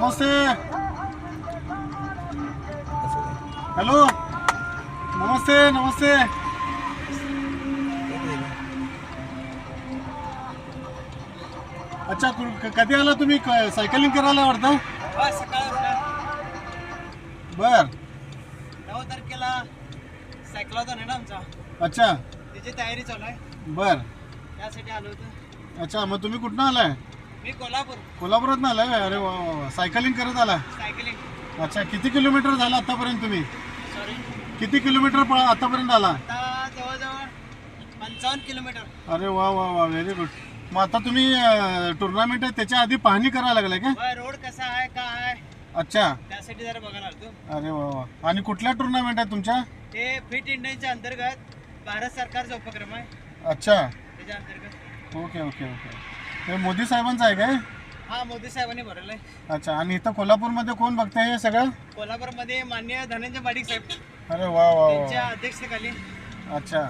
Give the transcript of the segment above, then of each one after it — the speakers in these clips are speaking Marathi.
नमस्ते. हॅलो, नमस्ते नमस्ते. अच्छा, कधी आला तुम्ही? सायकलिंग करायला वाटतं? बर. 9 तारखेला सायक्लॉथॉन आहे ना आमचा, अच्छा. त्याची तयारी चालू आहे. बर. त्यासाठी आलो होतो. अच्छा, मग तुम्ही कुठनं आलाय? मी कोल्हापूर. कोल्हापुरात ना आलाय? अरे वा वा. सायकलिंग करत आला? सायकलिंग. अच्छा, किती किलोमीटर झालं आतापर्यंत तुम्ही? सॉरी, किती किलोमीटर आतापर्यंत आला? आता जवळजवळ 55 किलोमीटर. अरे वा वा वा, व्हेरी गुड. मग आता तुम्ही टुर्नामेंट आहे त्याच्या आधी पाहणी करायला लागलाय का? रोड कसा आहे का आहे अच्छा. त्यासाठी जरा बघायला आलो. अरे वा वा. आणि कुठल्या टुर्नामेंट आहे तुमच्या? ते फिट इंडियाच्या अंतर्गत भारत सरकारचा उपक्रम आहे, अच्छा. त्याच्या अंतर्गत. Okay okay okay. हे मोदी साहेबांचं आहे काय? हा, मोदी साहेबांनी भरवलं आहे. अच्छा. आणि इथं कोल्हापूरमध्ये कोण बघतंय हे सगळं? कोल्हापूरमध्ये माननीय धनंजय पाटील साहेब, अरे वा वा त्यांच्या वा. अध्यक्षतेखाली. अच्छा,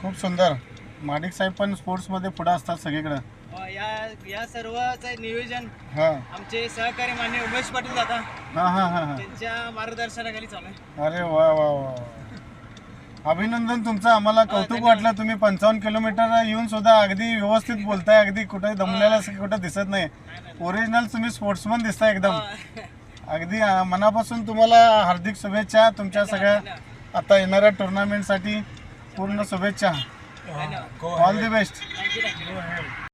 खूप सुंदर. माडिक साहेब पण स्पोर्ट्समध्ये पुढे असतात सगळीकडे. या सर्वचं नियोजन हां आमचे सहकारी माननीय उमेश पाटील दादा हां हां हां हां. त्यांच्या मार्गदर्शनाखाली चालू आहे. अरे वा वा वा. अभिनंदन तुमचं. आम्हाला कौतुक वाटलं. तुम्ही 55 किलोमीटर येऊन सुद्धा अगदी व्यवस्थित बोलताय. अगदी कुठे दमलेला कुठं दिसत नाही. ओरिजिनल तुम्ही स्पोर्ट्समन दिसताय एकदम. अगदी मनापासून तुम्हाला हार्दिक शुभेच्छा. तुमच्या सगळ्या आता येणाऱ्या टुर्नामेंटसाठी पूर्ण शुभेच्छा. All the best. थँक्यू.